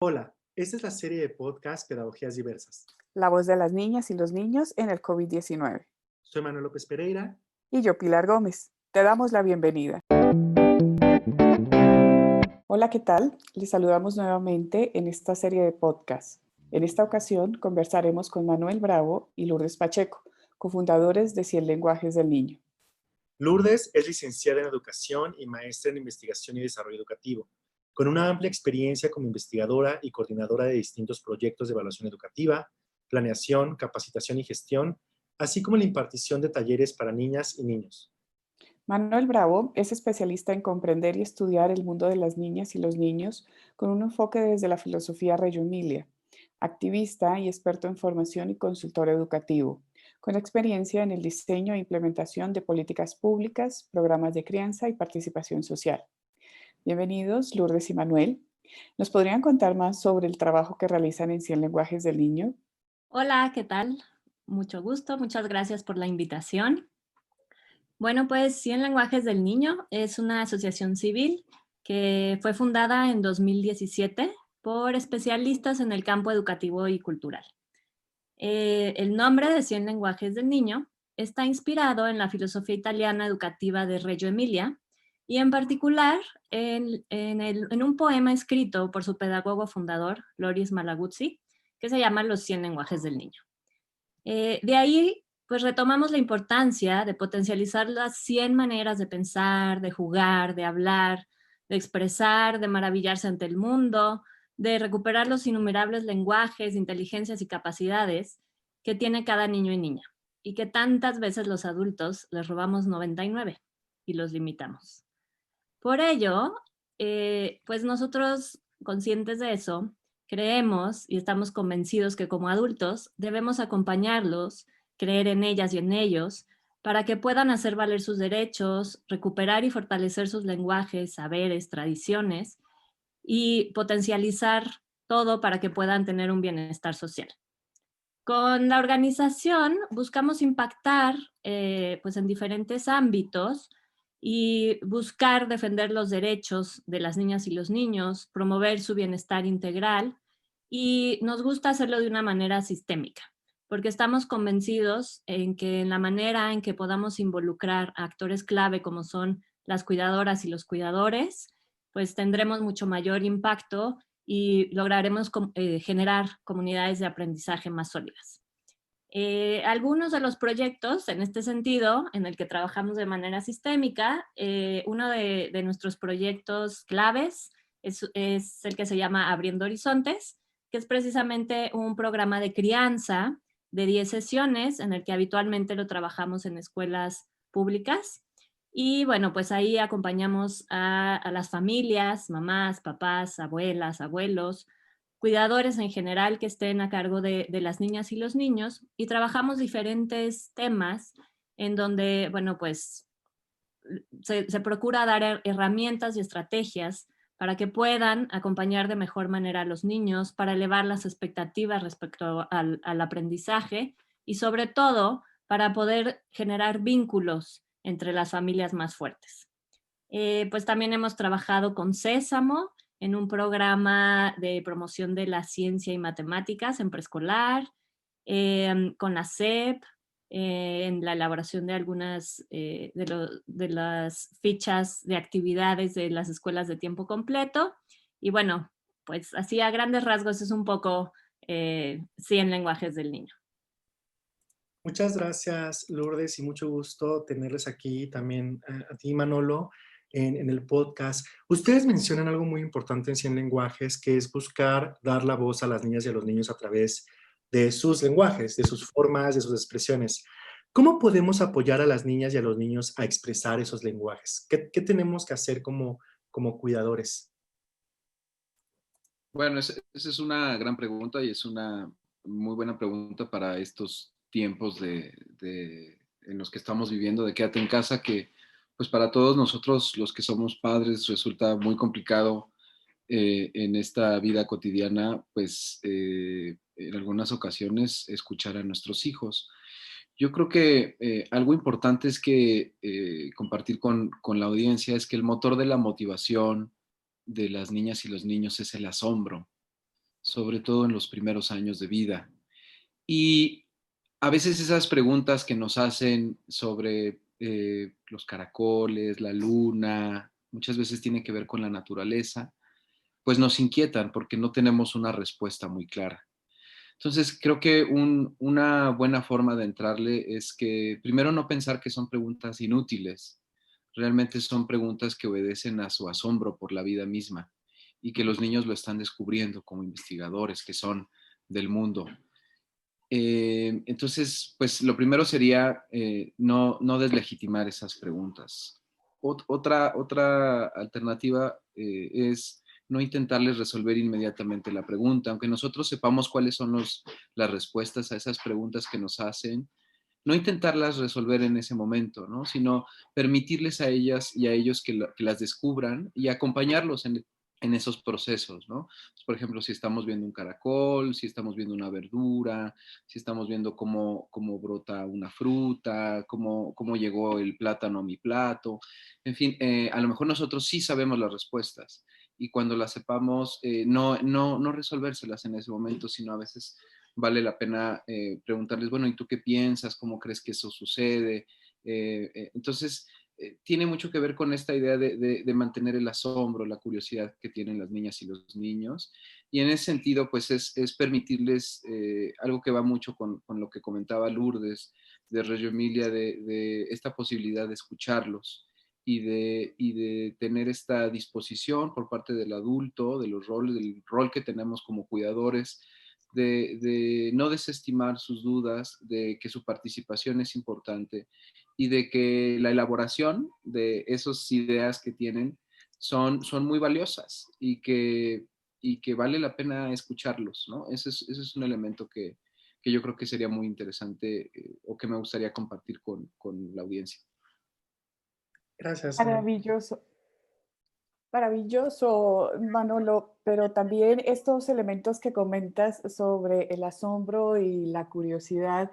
Hola, esta es la serie de podcast Pedagogías Diversas. La voz de las niñas y los niños en el COVID-19. Soy Manuel López Pereira. Y yo, Pilar Gómez. Te damos la bienvenida. Hola, ¿qué tal? Les saludamos nuevamente en esta serie de podcast. En esta ocasión conversaremos con Manuel Bravo y Lourdes Pacheco, cofundadores de 100 Lenguajes del Niño. Lourdes es licenciada en Educación y maestra en Investigación y Desarrollo Educativo, con una amplia experiencia como investigadora y coordinadora de distintos proyectos de evaluación educativa, planeación, capacitación y gestión, así como la impartición de talleres para niñas y niños. Manuel Bravo es especialista en comprender y estudiar el mundo de las niñas y los niños con un enfoque desde la filosofía Reggio Emilia, activista y experto en formación y consultor educativo, con experiencia en el diseño e implementación de políticas públicas, programas de crianza y participación social. Bienvenidos, Lourdes y Manuel. ¿Nos podrían contar más sobre el trabajo que realizan en 100 Lenguajes del Niño? Hola, ¿qué tal? Mucho gusto, muchas gracias por la invitación. Bueno, pues 100 Lenguajes del Niño es una asociación civil que fue fundada en 2017 por especialistas en el campo educativo y cultural. El nombre de 100 Lenguajes del Niño está inspirado en la filosofía italiana educativa de Reggio Emilia y en particular en un poema escrito por su pedagogo fundador, Loris Malaguzzi, que se llama Los 100 Lenguajes del Niño. De ahí, pues retomamos la importancia de potencializar las 100 maneras de pensar, de jugar, de hablar, de expresar, de maravillarse ante el mundo, de recuperar los innumerables lenguajes, inteligencias y capacidades que tiene cada niño y niña, y que tantas veces los adultos les robamos 99 y los limitamos. Por ello, pues nosotros, conscientes de eso, creemos y estamos convencidos que como adultos debemos acompañarlos, creer en ellas y en ellos, para que puedan hacer valer sus derechos, recuperar y fortalecer sus lenguajes, saberes, tradiciones y potencializar todo para que puedan tener un bienestar social. Con la organización buscamos impactar pues en diferentes ámbitos y buscar defender los derechos de las niñas y los niños, promover su bienestar integral y nos gusta hacerlo de una manera sistémica, porque estamos convencidos en que en la manera en que podamos involucrar a actores clave como son las cuidadoras y los cuidadores, pues tendremos mucho mayor impacto y lograremos generar comunidades de aprendizaje más sólidas. Algunos de los proyectos en este sentido, en el que trabajamos de manera sistémica, uno de nuestros proyectos claves es el que se llama Abriendo Horizontes, que es precisamente un programa de crianza de 10 sesiones en el que habitualmente lo trabajamos en escuelas públicas. Y bueno, pues ahí acompañamos a las familias, mamás, papás, abuelas, abuelos, cuidadores en general que estén a cargo de las niñas y los niños y trabajamos diferentes temas en donde, bueno, pues se procura dar herramientas y estrategias para que puedan acompañar de mejor manera a los niños, para elevar las expectativas respecto al aprendizaje y sobre todo para poder generar vínculos entre las familias más fuertes. Pues también hemos trabajado con Sésamo en un programa de promoción de la ciencia y matemáticas en preescolar, con la SEP, en la elaboración de algunas de las fichas de actividades de las escuelas de tiempo completo. Y bueno, pues así a grandes rasgos es un poco 100 lenguajes del niño. Muchas gracias, Lourdes, y mucho gusto tenerles aquí también a ti, Manolo, en el podcast. Ustedes mencionan algo muy importante en 100 lenguajes, que es buscar dar la voz a las niñas y a los niños a través de sus lenguajes, de sus formas, de sus expresiones. ¿Cómo podemos apoyar a las niñas y a los niños a expresar esos lenguajes? ¿Qué tenemos que hacer como cuidadores? Bueno, esa es una gran pregunta y es una muy buena pregunta para estos tiempos en los que estamos viviendo de quédate en casa, que pues para todos nosotros los que somos padres resulta muy complicado en esta vida cotidiana, pues en algunas ocasiones escuchar a nuestros hijos. Yo creo que algo importante es que compartir con la audiencia es que el motor de la motivación de las niñas y los niños es el asombro. sobre todo en los primeros años de vida. Y a veces esas preguntas que nos hacen sobre los caracoles, la luna, muchas veces tienen que ver con la naturaleza, pues nos inquietan porque no tenemos una respuesta muy clara. Entonces, creo que una buena forma de entrarle es que primero no pensar que son preguntas inútiles, realmente son preguntas que obedecen a su asombro por la vida misma y que los niños lo están descubriendo como investigadores que son del mundo. Entonces, pues lo primero sería no deslegitimar esas preguntas. Otra alternativa es no intentarles resolver inmediatamente la pregunta, aunque nosotros sepamos cuáles son las respuestas a esas preguntas que nos hacen, no intentarlas resolver en ese momento, ¿no? Sino permitirles a ellas y a ellos que las descubran y acompañarlos en esos procesos, ¿no? Pues, por ejemplo, si estamos viendo un caracol, si estamos viendo una verdura, si estamos viendo cómo brota una fruta, cómo llegó el plátano a mi plato, en fin, a lo mejor nosotros sí sabemos las respuestas y cuando las sepamos, no resolvérselas en ese momento, sino a veces vale la pena preguntarles, bueno, ¿y tú qué piensas? ¿Cómo crees que eso sucede? Entonces, tiene mucho que ver con esta idea de mantener el asombro, la curiosidad que tienen las niñas y los niños. Y en ese sentido, pues es permitirles algo que va mucho con lo que comentaba Lourdes de Reggio Emilia, de esta posibilidad de escucharlos y de tener esta disposición por parte del adulto, de los roles, del rol que tenemos como cuidadores, de no desestimar sus dudas, de que su participación es importante y de que la elaboración de esas ideas que tienen son muy valiosas y que vale la pena escucharlos, ¿no? Ese es un elemento que yo creo que sería muy interesante o que me gustaría compartir con la audiencia. Gracias, Maravilloso. Maravilloso, Manolo, pero también estos elementos que comentas sobre el asombro y la curiosidad,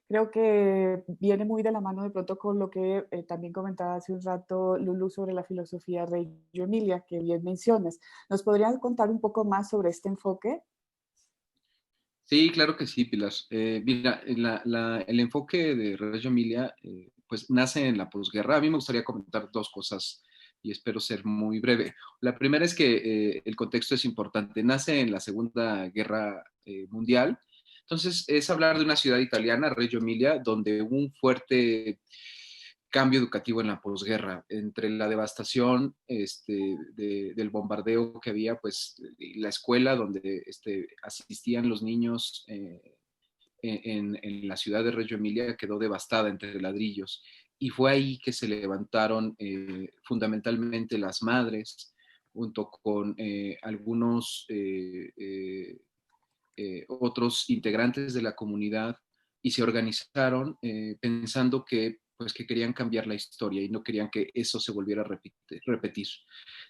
creo que viene muy de la mano de pronto con lo que también comentaba hace un rato Lulu sobre la filosofía Reggio Emilia, que bien mencionas. ¿Nos podrías contar un poco más sobre este enfoque? Sí, claro que sí, Pilar. Mira, el enfoque de Reggio Emilia pues nace en la posguerra. A mí me gustaría comentar dos cosas y espero ser muy breve. La primera es que el contexto es importante. Nace en la Segunda Guerra Mundial. Entonces, es hablar de una ciudad italiana, Reggio Emilia, donde hubo un fuerte cambio educativo en la posguerra, entre la devastación del bombardeo que había, pues la escuela donde asistían los niños en la ciudad de Reggio Emilia quedó devastada entre ladrillos. Y fue ahí que se levantaron fundamentalmente las madres, junto con algunos otros integrantes de la comunidad y se organizaron pensando que querían cambiar la historia y no querían que eso se volviera a repetir.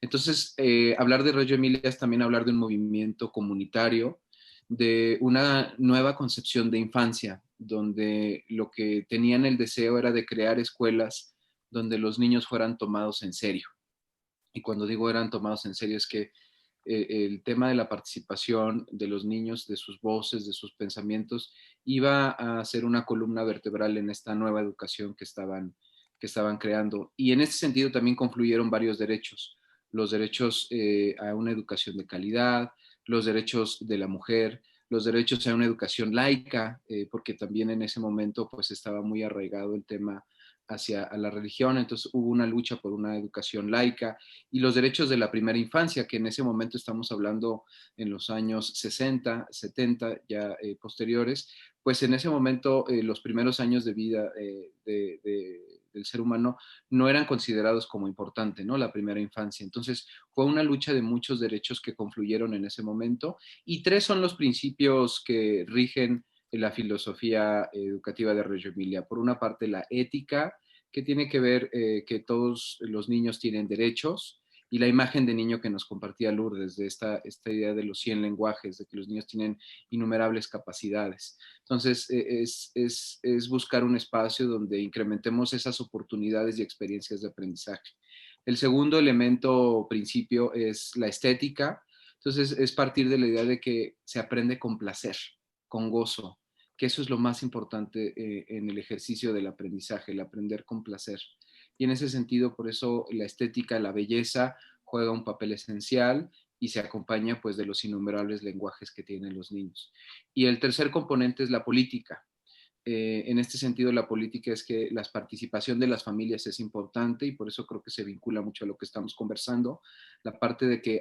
Entonces, hablar de Reggio Emilia es también hablar de un movimiento comunitario, de una nueva concepción de infancia, donde lo que tenían el deseo era de crear escuelas donde los niños fueran tomados en serio. Y cuando digo eran tomados en serio es que el tema de la participación de los niños, de sus voces, de sus pensamientos, iba a ser una columna vertebral en esta nueva educación que estaban creando. Y en ese sentido también confluyeron varios derechos, los derechos a una educación de calidad, los derechos de la mujer, los derechos a una educación laica, porque también en ese momento pues estaba muy arraigado el tema hacia a la religión, entonces hubo una lucha por una educación laica y los derechos de la primera infancia, que en ese momento estamos hablando en los años 60, 70, ya posteriores, pues en ese momento los primeros años de vida del ser humano no eran considerados como importante, ¿no? La primera infancia. Entonces fue una lucha de muchos derechos que confluyeron en ese momento y tres son los principios que rigen la filosofía educativa de Reggio Emilia. Por una parte, la ética, que tiene que ver que todos los niños tienen derechos, y la imagen de niño que nos compartía Lourdes, de esta idea de los 100 lenguajes, de que los niños tienen innumerables capacidades. Entonces, es buscar un espacio donde incrementemos esas oportunidades y experiencias de aprendizaje. El segundo elemento, principio, es la estética. Entonces es partir de la idea de que se aprende con placer, con gozo, que eso es lo más importante en el ejercicio del aprendizaje, el aprender con placer. Y en ese sentido, por eso la estética, la belleza juega un papel esencial y se acompaña pues de los innumerables lenguajes que tienen los niños. Y el tercer componente es la política. En este sentido, la política es que la participación de las familias es importante y por eso creo que se vincula mucho a lo que estamos conversando, la parte de que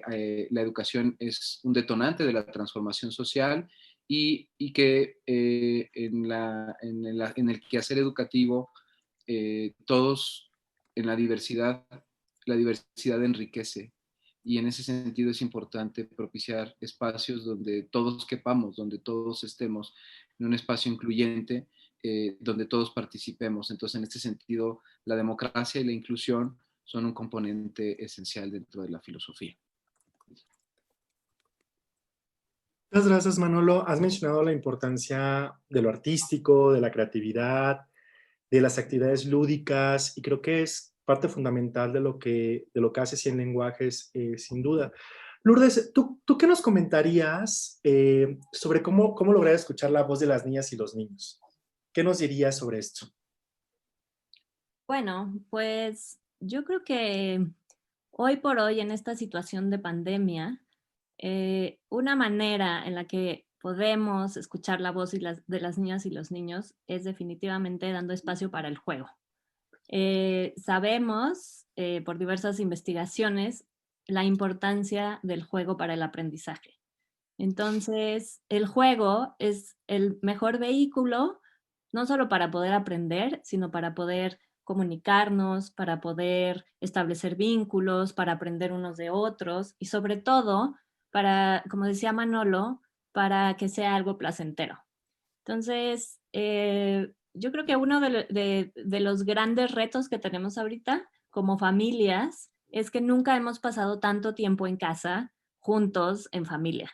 la educación es un detonante de la transformación social y que en el quehacer educativo todos en la diversidad enriquece y en ese sentido es importante propiciar espacios donde todos quepamos, donde todos estemos en un espacio incluyente, donde todos participemos. Entonces, en este sentido, la democracia y la inclusión son un componente esencial dentro de la filosofía. Muchas gracias, Manolo. Has mencionado la importancia de lo artístico, de la creatividad, de las actividades lúdicas, y creo que es parte fundamental de lo que hace Cien Lenguajes, sin duda. Lourdes, ¿tú qué nos comentarías sobre cómo lograr escuchar la voz de las niñas y los niños? ¿Qué nos dirías sobre esto? Bueno, pues yo creo que hoy por hoy en esta situación de pandemia, una manera en la que podemos escuchar la voz de las niñas y los niños es definitivamente dando espacio para el juego. Sabemos por diversas investigaciones la importancia del juego para el aprendizaje. Entonces, el juego es el mejor vehículo, no solo para poder aprender, sino para poder comunicarnos, para poder establecer vínculos, para aprender unos de otros y sobre todo para, como decía Manolo, para que sea algo placentero. Entonces, yo creo que uno de los grandes retos que tenemos ahorita como familias es que nunca hemos pasado tanto tiempo en casa juntos en familia.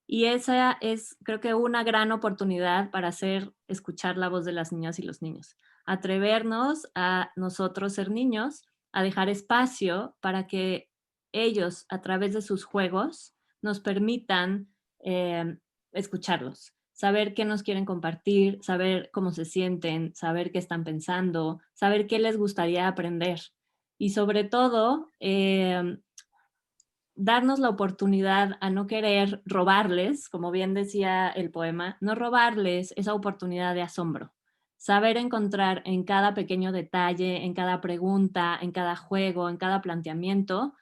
Y esa es, creo que, una gran oportunidad para hacer escuchar la voz de las niñas y los niños. Atrevernos a nosotros ser niños, a dejar espacio para que ellos, a través de sus juegos, nos permitan escucharlos, saber qué nos quieren compartir, saber cómo se sienten, saber qué están pensando, saber qué les gustaría aprender. Y sobre todo, darnos la oportunidad a no querer robarles, como bien decía el poema, no robarles esa oportunidad de asombro. Saber encontrar en cada pequeño detalle, en cada pregunta, en cada juego, en cada planteamiento,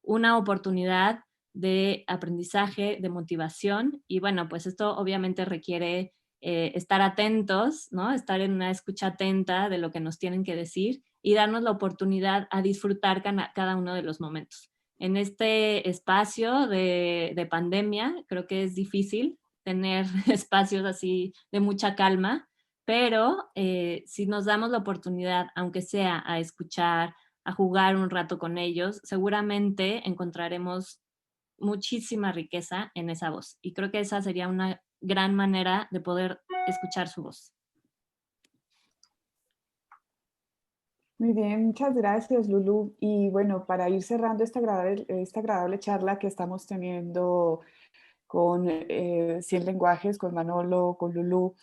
una oportunidad de aprendizaje, de motivación. Y bueno, pues esto obviamente requiere estar atentos, ¿no? Estar en una escucha atenta de lo que nos tienen que decir y darnos la oportunidad a disfrutar cada uno de los momentos. En este espacio de pandemia, creo que es difícil tener espacios así de mucha calma, pero si nos damos la oportunidad, aunque sea a escuchar, a jugar un rato con ellos, seguramente encontraremos muchísima riqueza en esa voz. Y creo que esa sería una gran manera de poder escuchar su voz. Muy bien, muchas gracias, Lulu. Y bueno, para ir cerrando esta agradable charla que estamos teniendo con Cien Lenguajes, con Manolo, con Lulu,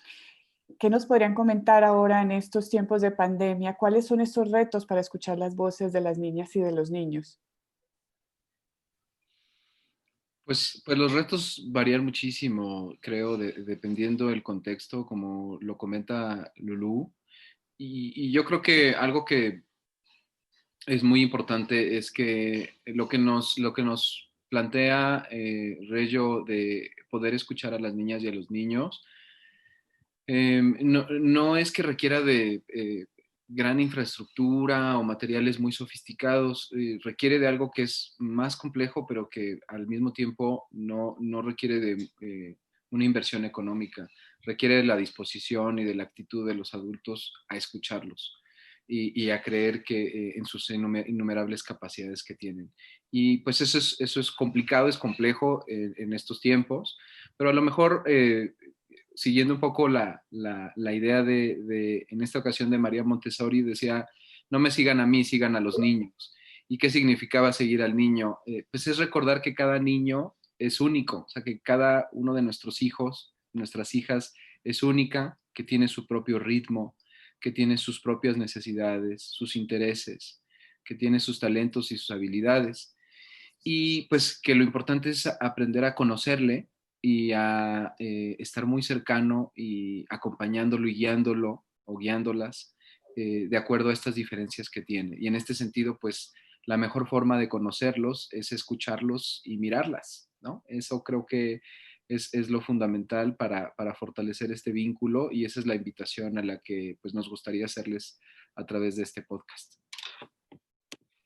¿qué nos podrían comentar ahora en estos tiempos de pandemia? ¿Cuáles son estos retos para escuchar las voces de las niñas y de los niños? Pues los retos varían muchísimo, creo, dependiendo del contexto, como lo comenta Lulú. Y yo creo que algo que es muy importante es que lo que nos plantea Reyo de poder escuchar a las niñas y a los niños, no es que requiera de gran infraestructura o materiales muy sofisticados, requiere de algo que es más complejo, pero que al mismo tiempo no requiere de una inversión económica, requiere de la disposición y de la actitud de los adultos a escucharlos y a creer que en sus innumerables capacidades que tienen. Y pues eso es complicado, es complejo en estos tiempos, pero a lo mejor siguiendo un poco la idea en esta ocasión de María Montessori, decía, no me sigan a mí, sigan a los niños. ¿Y qué significaba seguir al niño? Pues es recordar que cada niño es único, o sea, que cada uno de nuestros hijos, nuestras hijas, es única, que tiene su propio ritmo, que tiene sus propias necesidades, sus intereses, que tiene sus talentos y sus habilidades. Y pues que lo importante es aprender a conocerle y a estar muy cercano y acompañándolo y guiándolo o guiándolas de acuerdo a estas diferencias que tiene. Y en este sentido, pues la mejor forma de conocerlos es escucharlos y mirarlas, ¿no? Eso creo que es lo fundamental para fortalecer este vínculo y esa es la invitación a la que pues nos gustaría hacerles a través de este podcast.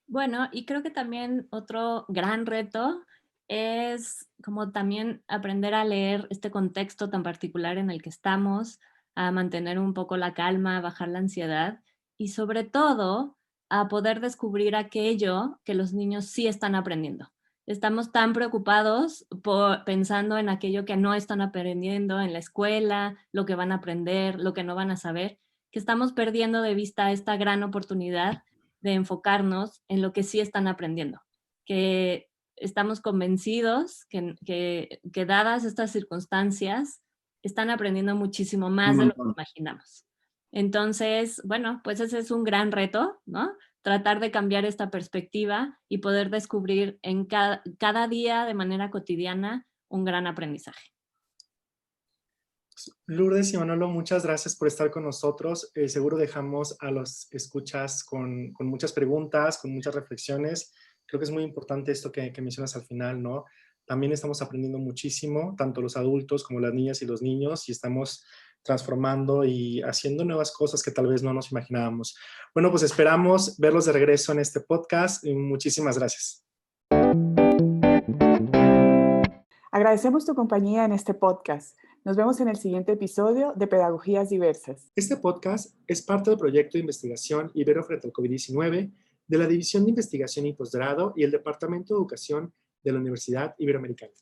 Bueno, y creo que también otro gran reto es como también aprender a leer este contexto tan particular en el que estamos, a mantener un poco la calma, a bajar la ansiedad y sobre todo a poder descubrir aquello que los niños sí están aprendiendo. Estamos tan preocupados pensando en aquello que no están aprendiendo en la escuela, lo que van a aprender, lo que no van a saber, que estamos perdiendo de vista esta gran oportunidad de enfocarnos en lo que sí están aprendiendo, que estamos convencidos que dadas estas circunstancias, están aprendiendo muchísimo más de lo que imaginamos. Entonces, bueno, pues ese es un gran reto, ¿no? Tratar de cambiar esta perspectiva y poder descubrir en cada día de manera cotidiana un gran aprendizaje. Lourdes y Manolo, muchas gracias por estar con nosotros. Seguro dejamos a los escuchas con muchas preguntas, con muchas reflexiones. Creo que es muy importante esto que mencionas al final, ¿no? También estamos aprendiendo muchísimo, tanto los adultos como las niñas y los niños, y estamos transformando y haciendo nuevas cosas que tal vez no nos imaginábamos. Bueno, pues esperamos verlos de regreso en este podcast y muchísimas gracias. Agradecemos tu compañía en este podcast. Nos vemos en el siguiente episodio de Pedagogías Diversas. Este podcast es parte del proyecto de investigación Ibero frente al COVID-19 de la División de Investigación y Posgrado y el Departamento de Educación de la Universidad Iberoamericana.